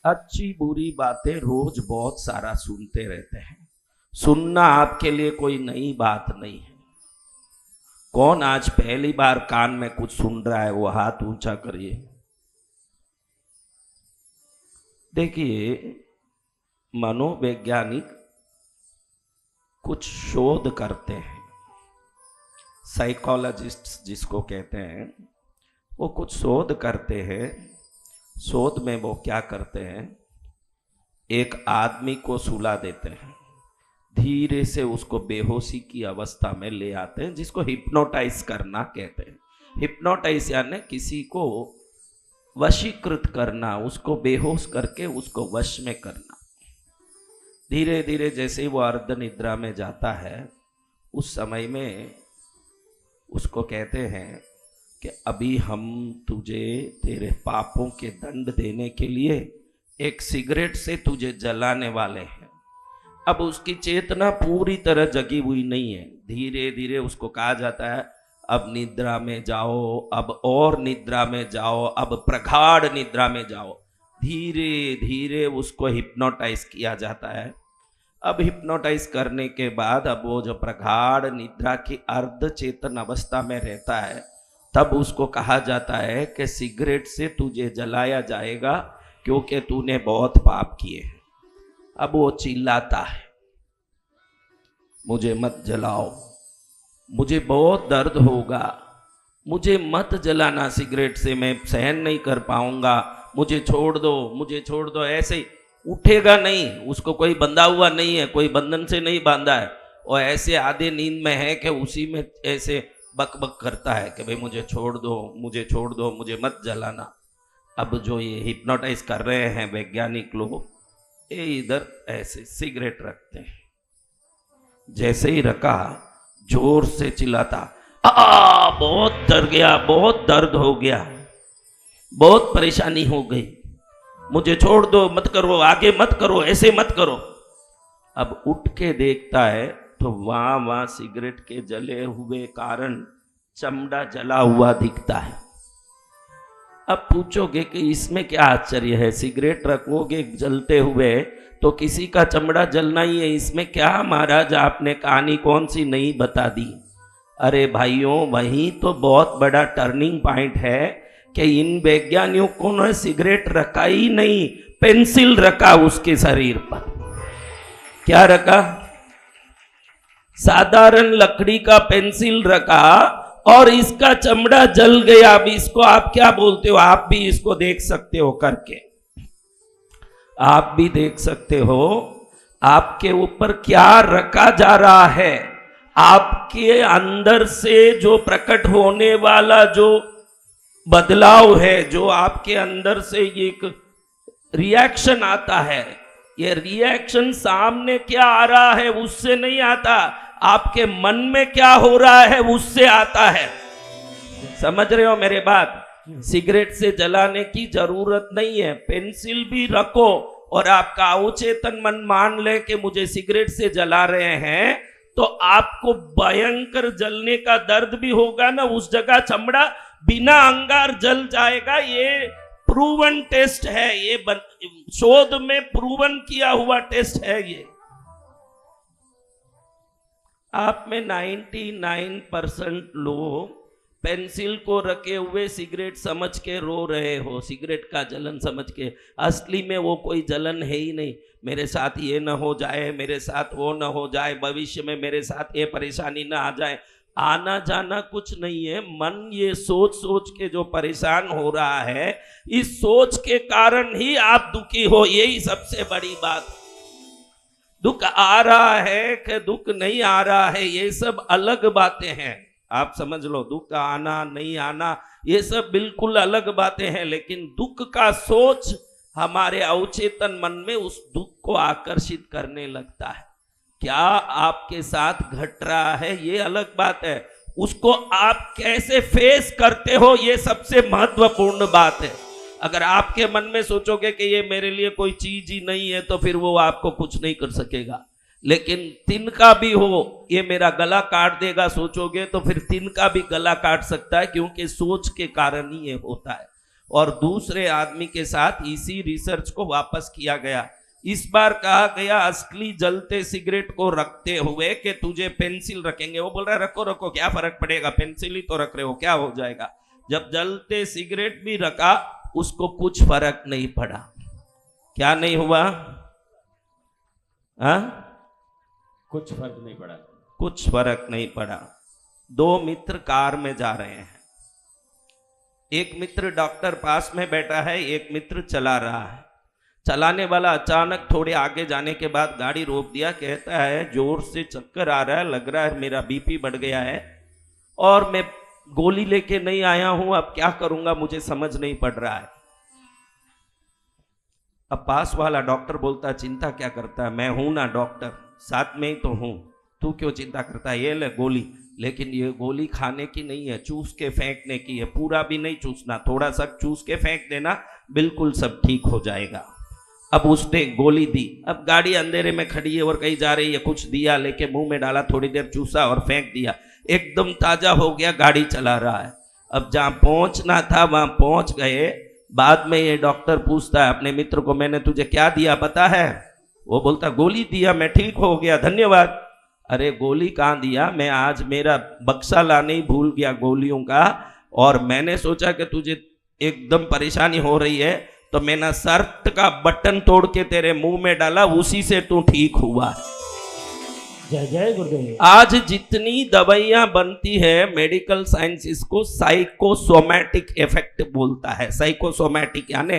अच्छी बुरी बातें रोज बहुत सारा सुनते रहते हैं। सुनना आपके लिए कोई नई बात नहीं है। कौन आज पहली बार कान में कुछ सुन रहा है वो हाथ ऊंचा करिए। देखिए, मनोवैज्ञानिक कुछ शोध करते हैं, साइकोलॉजिस्ट जिसको कहते हैं, वो कुछ शोध करते हैं। शोध में वो क्या करते हैं, एक आदमी को सुला देते हैं, धीरे से उसको बेहोशी की अवस्था में ले आते हैं, जिसको हिप्नोटाइज करना कहते हैं। हिप्नोटाइज यानी किसी को वशीकृत करना, उसको बेहोश करके उसको वश में करना। धीरे धीरे जैसे ही वो अर्ध निद्रा में जाता है, उस समय में उसको कहते हैं कि अभी हम तुझे तेरे पापों के दंड देने के लिए एक सिगरेट से तुझे जलाने वाले हैं। अब उसकी चेतना पूरी तरह जगी हुई नहीं है। धीरे धीरे उसको कहा जाता है अब निद्रा में जाओ, अब और निद्रा में जाओ, अब प्रगाढ़ निद्रा में जाओ। धीरे धीरे उसको हिप्नोटाइज किया जाता है। अब हिप्नोटाइज करने के बाद अब वो जो प्रगाढ़ निद्रा की अर्ध चेतन अवस्था में रहता है, तब उसको कहा जाता है कि सिगरेट से तुझे जलाया जाएगा क्योंकि तूने बहुत पाप किए हैं। अब वो चिल्लाता है, मुझे मत जलाओ, मुझे बहुत दर्द होगा, मुझे मत जलाना, सिगरेट से मैं सहन नहीं कर पाऊंगा, मुझे छोड़ दो, मुझे छोड़ दो। ऐसे ही उठेगा नहीं, उसको कोई बंधा हुआ नहीं है, कोई बंधन से नहीं बांधा है, और ऐसे आधे नींद में है कि उसी में ऐसे बक बक करता है कि भाई मुझे छोड़ दो, मुझे छोड़ दो, मुझे मत जलाना। अब जो ये हिप्नोटाइज कर रहे हैं वैज्ञानिक लोग, ये इधर ऐसे सिगरेट रखते हैं। जैसे ही रखा, जोर से चिल्लाता, बहुत डर गया, बहुत दर्द हो गया, बहुत परेशानी हो गई, मुझे छोड़ दो, मत करो, आगे मत करो, ऐसे मत करो। अब उठ के देखता है तो वहां सिगरेट के जले हुए कारण चमड़ा जला हुआ दिखता है। अब पूछोगे कि इसमें क्या आश्चर्य है, सिगरेट रखोगे जलते हुए तो किसी का चमड़ा जलना ही है, इसमें क्या महाराज आपने कहानी कौन सी नहीं बता दी। अरे भाइयों, वही तो बहुत बड़ा टर्निंग पॉइंट है कि इन वैज्ञानिकों ने सिगरेट रखा ही नहीं, पेंसिल रखा उसके शरीर पर। क्या रखा? साधारण लकड़ी का पेंसिल रखा और इसका चमड़ा जल गया। अब इसको आप क्या बोलते हो? आप भी इसको देख सकते हो करके, आप भी देख सकते हो आपके ऊपर क्या रखा जा रहा है। आपके अंदर से जो प्रकट होने वाला जो बदलाव है, जो आपके अंदर से एक रिएक्शन आता है, ये रिएक्शन सामने क्या आ रहा है उससे नहीं आता, आपके मन में क्या हो रहा है उससे आता है। समझ रहे हो मेरे बात? सिगरेट से जलाने की जरूरत नहीं है, पेंसिल भी रखो और आपका अवचेतन मन मान ले कि मुझे सिगरेट से जला रहे हैं, तो आपको भयंकर जलने का दर्द भी होगा ना, उस जगह चमड़ा बिना अंगार जल जाएगा। ये प्रूवन टेस्ट है, ये शोध में प्रूवन किया हुआ टेस्ट है। ये आप में 99% लोग पेंसिल को रखे हुए सिगरेट समझ के रो रहे हो, सिगरेट का जलन समझ के। असली में वो कोई जलन है ही नहीं। मेरे साथ ये न हो जाए, मेरे साथ वो न हो जाए, भविष्य में मेरे साथ ये परेशानी न आ जाए। आना जाना कुछ नहीं है, मन ये सोच सोच के जो परेशान हो रहा है, इस सोच के कारण ही आप दुखी हो। यही सबसे बड़ी बात। दुख आ रहा है कि दुख नहीं आ रहा है, ये सब अलग बातें हैं। आप समझ लो, दुख आना नहीं आना ये सब बिल्कुल अलग बातें हैं, लेकिन दुख का सोच हमारे अवचेतन मन में उस दुख को आकर्षित करने लगता है। क्या आपके साथ घट रहा है ये अलग बात है, उसको आप कैसे फेस करते हो ये सबसे महत्वपूर्ण बात है। अगर आपके मन में सोचोगे कि ये मेरे लिए कोई चीज ही नहीं है, तो फिर वो आपको कुछ नहीं कर सकेगा। लेकिन तिनका भी हो, ये मेरा गला काट देगा सोचोगे, तो फिर तिनका भी गला काट सकता है, क्योंकि सोच के कारण ही ये होता है। और दूसरे आदमी के साथ इसी रिसर्च को वापस किया गया। इस बार कहा गया असली जलते सिगरेट को रखते हुए कि तुझे पेंसिल रखेंगे। वो बोल रहा है रखो रखो, क्या फर्क पड़ेगा, पेंसिल ही तो रख रहे हो, क्या हो जाएगा। जब जलते सिगरेट भी रखा उसको कुछ फर्क नहीं पड़ा। क्या नहीं हुआ? कुछ फर्क नहीं पड़ा। कुछ फर्क नहीं पड़ा। दो मित्र कार में जा रहे हैं। एक मित्र डॉक्टर पास में बैठा है, एक मित्र चला रहा है। चलाने वाला अचानक थोड़े आगे जाने के बाद गाड़ी रोक दिया। कहता है जोर से चक्कर आ रहा है, लग रहा है मेरा बीपी बढ़ गया है और मैं गोली लेके नहीं आया हूं, अब क्या करूंगा मुझे समझ नहीं पड़ रहा है। अब पास वाला डॉक्टर बोलता है चिंता क्या करता है, मैं हूं ना डॉक्टर, साथ में ही तो हूं, तू क्यों चिंता करता है, ये ले गोली। लेकिन ये गोली खाने की नहीं है, चूस के फेंकने की है। पूरा भी नहीं चूसना, थोड़ा सा चूस के फेंक देना, बिल्कुल सब ठीक हो जाएगा। अब उसने गोली दी। अब गाड़ी अंधेरे में खड़ी है और कहीं जा रही है, कुछ दिया लेके मुंह में डाला, थोड़ी देर चूसा और फेंक दिया, एकदम ताजा हो गया, गाड़ी चला रहा है। अब जहां पहुंचना था वहां पहुंच गए। बाद में ये डॉक्टर पूछता है अपने मित्र को, मैंने तुझे क्या दिया पता है? वो बोलता गोली दिया, मैं ठीक हो गया, धन्यवाद। अरे गोली कहाँ दिया, मैं आज मेरा बक्सा लाने ही भूल गया गोलियों का, और मैंने सोचा कि तुझे एकदम परेशानी हो रही है तो मैंने शर्ट का बटन तोड़ के तेरे मुंह में डाला, उसी से तू ठीक हुआ। जय जय गुरुदेव। आज जितनी दवाइयां बनती है मेडिकल साइंस इसको साइकोसोमैटिक इफेक्ट बोलता है। साइकोसोमैटिक यानी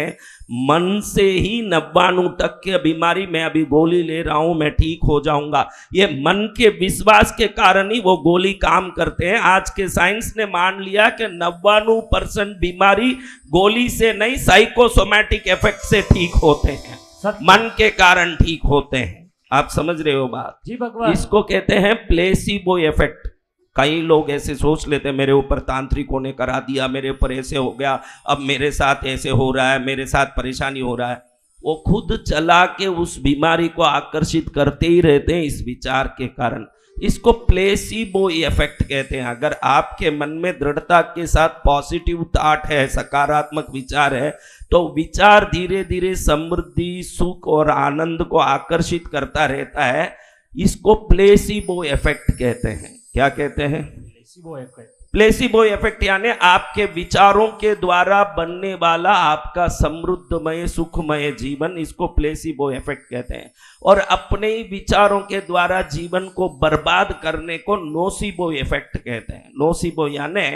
मन से ही 99% की बीमारी, मैं अभी गोली ले रहा हूं मैं ठीक हो जाऊंगा, ये मन के विश्वास के कारण ही वो गोली काम करते हैं। आज के साइंस ने मान लिया कि 99% बीमारी गोली से नहीं साइकोसोमैटिक इफेक्ट से ठीक होते हैं, मन के कारण ठीक होते हैं। आप समझ रहे हो बात? जी भगवान। इसको कहते हैं प्लेसिबो इफेक्ट। कई लोग ऐसे सोच लेते हैं मेरे ऊपर तांत्रिकों ने करा दिया, मेरे ऊपर ऐसे हो गया, अब मेरे साथ ऐसे हो रहा है, मेरे साथ परेशानी हो रहा है। वो खुद चला के उस बीमारी को आकर्षित करते ही रहते हैं इस विचार के कारण। इसको प्लेसिबो इफेक्ट कहते हैं। अगर आपके मन में दृढ़ता के साथ पॉजिटिव थॉट है, सकारात्मक विचार है, तो विचार धीरे धीरे समृद्धि, सुख और आनंद को आकर्षित करता रहता है। इसको प्लेसिबो इफेक्ट कहते हैं। क्या कहते हैं? Placebo effect. प्लेसिबो इफेक्ट यानी आपके विचारों के द्वारा बनने वाला आपका समृद्धमय सुखमय जीवन, इसको प्लेसिबो इफेक्ट कहते हैं। और अपने ही विचारों के द्वारा जीवन को बर्बाद करने को नोसिबो इफेक्ट कहते हैं। नोसिबो यानी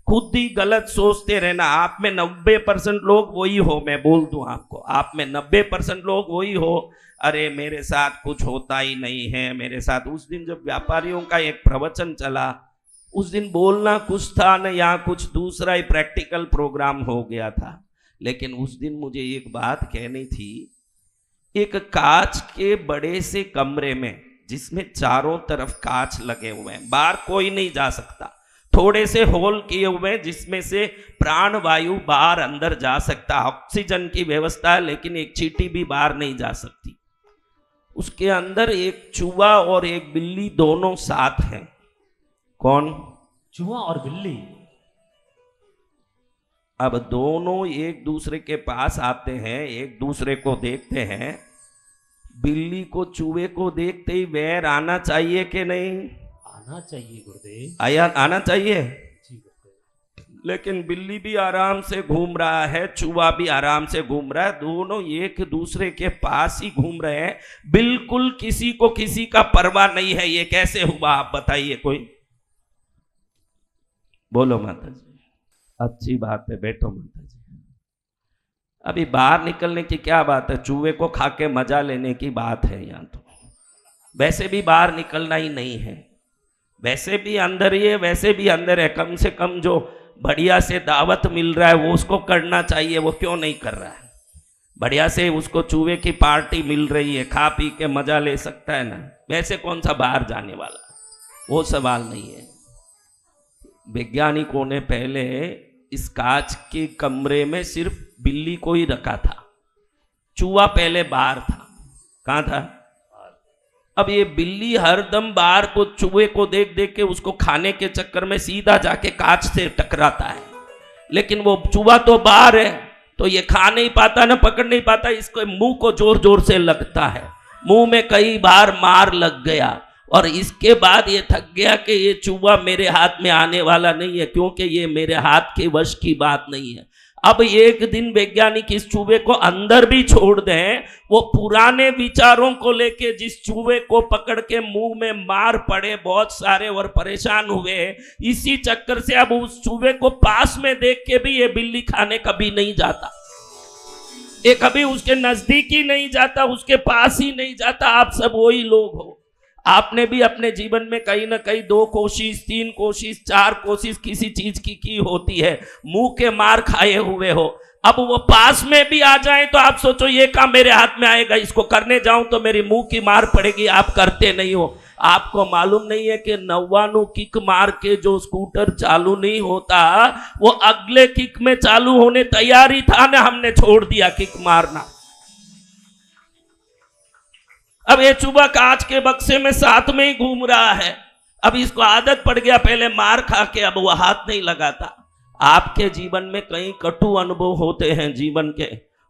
खुद ही गलत सोचते रहना। आप में 90% लोग वही हो, मैं बोल दूं आपको, आप में 90% लोग वही हो, अरे मेरे साथ कुछ होता ही नहीं है, मेरे साथ। उस दिन जब व्यापारियों का एक प्रवचन चला, उस दिन बोलना कुछ था न, यहाँ कुछ दूसरा ही प्रैक्टिकल प्रोग्राम हो गया था। लेकिन उस दिन मुझे एक बात कहनी थी। एक कांच के बड़े से कमरे में जिसमें चारों तरफ कांच लगे हुए हैं, बाहर कोई नहीं जा सकता, थोड़े से होल किए हुए हैं जिसमें से प्राण वायु बाहर अंदर जा सकता, ऑक्सीजन की व्यवस्था है, लेकिन एक चींटी भी बाहर नहीं जा सकती। उसके अंदर एक चूहा और एक बिल्ली दोनों साथ हैं। कौन? चूहा और बिल्ली। अब दोनों एक दूसरे के पास आते हैं, एक दूसरे को देखते हैं। बिल्ली को चूहे को देखते ही वैर आना चाहिए कि नहीं? आना चाहिए गुरुदेव। आना चाहिए। जी गुरुदेव। लेकिन बिल्ली भी आराम से घूम रहा है, चूहा भी आराम से घूम रहा है, दोनों एक दूसरे के पास ही घूम रहे हैं, बिल्कुल किसी को किसी का परवाह नहीं है। ये कैसे हुआ आप बताइए कोई? बोलो माता जी। अच्छी बात है, बैठो माता जी। अभी बाहर निकलने की क्या बात है, चूहे को खा के मजा लेने की बात है यहाँ तो। वैसे भी बाहर निकलना ही नहीं है, वैसे भी अंदर ही है, वैसे भी अंदर है। कम से कम जो बढ़िया से दावत मिल रहा है वो उसको करना चाहिए, वो क्यों नहीं कर रहा है? बढ़िया से उसको चूहे की पार्टी मिल रही है, खा पी के मजा ले सकता है ना। वैसे कौन सा बाहर जाने वाला, वो सवाल नहीं है। वैज्ञानिकों ने पहले इस कांच के कमरे में सिर्फ बिल्ली को ही रखा था, चूहा पहले बाहर था। कहाँ था? अब ये बिल्ली हरदम बाहर को चूहे को देख देख के उसको खाने के चक्कर में सीधा जाके कांच से टकराता है, लेकिन वो चूहा तो बाहर है। तो ये खा नहीं पाता ना पकड़ नहीं पाता, इसको मुंह को जोर जोर से लगता है, मुंह में कई बार मार लग गया और इसके बाद ये थक गया कि ये चूहा मेरे हाथ में आने वाला नहीं है, क्योंकि ये मेरे हाथ के वश की बात नहीं है। अब एक दिन वैज्ञानिक इस चूहे को अंदर भी छोड़ दें, वो पुराने विचारों को लेके जिस चूहे को पकड़ के मुंह में मार पड़े बहुत सारे और परेशान हुए, इसी चक्कर से अब उस चूहे को पास में देख के भी ये बिल्ली खाने कभी नहीं जाता, ये कभी उसके नजदीक ही नहीं जाता, उसके पास ही नहीं जाता। आप सब वही लोग हो, आपने भी अपने जीवन में कहीं ना कहीं 2 कोशिश 3 कोशिश 4 कोशिश किसी चीज की होती है, मुंह के मार खाए हुए हो। अब वो पास में भी आ जाए तो आप सोचो ये काम मेरे हाथ में आएगा, इसको करने जाऊं तो मेरी मुंह की मार पड़ेगी, आप करते नहीं हो। आपको मालूम नहीं है कि 99 किक मार के जो स्कूटर चालू नहीं होता वो अगले किक में चालू होने तैयारी था ना, हमने छोड़ दिया किक मारना। अब ये चूहा कांच के बक्से में साथ में ही घूम रहा है, अब इसको आदत पड़ गया पहले मार खा के, अब वो हाथ नहीं लगाता। आपके जीवन में कई कटु अनुभव होते हैं जीवन के,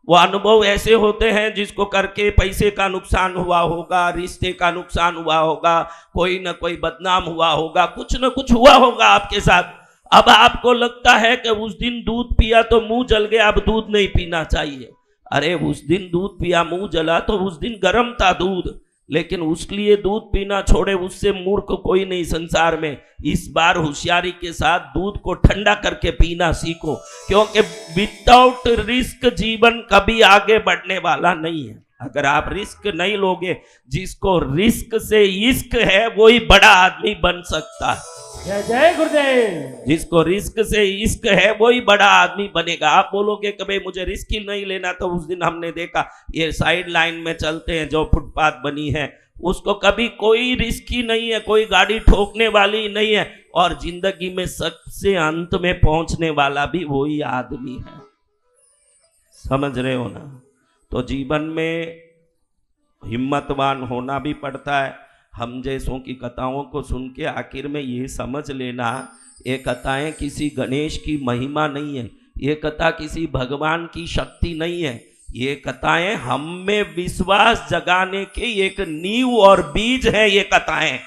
वो अनुभव ऐसे होते हैं जिसको करके पैसे का नुकसान हुआ होगा, रिश्ते का नुकसान हुआ होगा, कोई ना कोई बदनाम हुआ होगा, कुछ ना कुछ हुआ होगा आपके साथ। अब आपको लगता है कि उस दिन दूध पिया तो मुंह जल गया, अब दूध नहीं पीना चाहिए। अरे उस दिन दूध पिया मुंह जला तो उस दिन गर्म था दूध, लेकिन उसके लिए दूध पीना छोड़े उससे मूर्ख कोई नहीं संसार में। इस बार होशियारी के साथ दूध को ठंडा करके पीना सीखो, क्योंकि विदाउट रिस्क जीवन कभी आगे बढ़ने वाला नहीं है। अगर आप रिस्क नहीं लोगे, जिसको रिस्क से इश्क है वही बड़ा आदमी बन सकता है। जय जय गुरुदेव। जिसको रिस्क से इश्क है वही बड़ा आदमी बनेगा। आप बोलोगे कि भाई मुझे रिस्क ही नहीं लेना, तो उस दिन हमने देखा ये साइड लाइन में चलते हैं जो फुटपाथ बनी है, उसको कभी कोई रिस्क ही नहीं है, कोई गाड़ी ठोकने वाली नहीं है, और जिंदगी में सबसे अंत में पहुंचने वाला भी वही आदमी है। समझ रहे हो ना? तो जीवन में हिम्मतवान होना भी पड़ता है। हम जैसों की कथाओं को सुन के आखिर में ये समझ लेना, ये कथाएं किसी गणेश की महिमा नहीं है, ये कथा किसी भगवान की शक्ति नहीं है, ये कथाएं हम में विश्वास जगाने के एक नींव और बीज है। ये कथाएं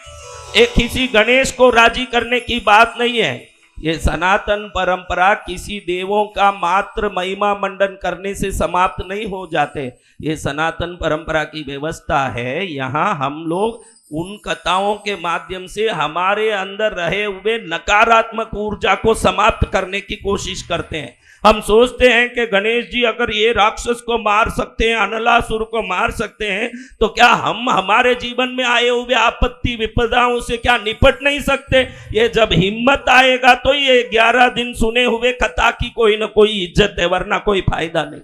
एक किसी गणेश को राजी करने की बात नहीं है। ये सनातन परंपरा किसी देवों का मात्र महिमा मंडन करने से समाप्त नहीं हो जाते। ये सनातन परंपरा की व्यवस्था है। यहाँ हम लोग उन कथाओं के माध्यम से हमारे अंदर रहे हुए नकारात्मक ऊर्जा को समाप्त करने की कोशिश करते हैं। हम सोचते हैं कि गणेश जी अगर ये राक्षस को मार सकते हैं, अनलासुर को मार सकते हैं, तो क्या हम हमारे जीवन में आए हुए आपत्ति विपदाओं से क्या निपट नहीं सकते? ये जब हिम्मत आएगा तो ये 11 दिन सुने हुए कथा की कोई ना कोई इज्जत है, वरना कोई फायदा नहीं।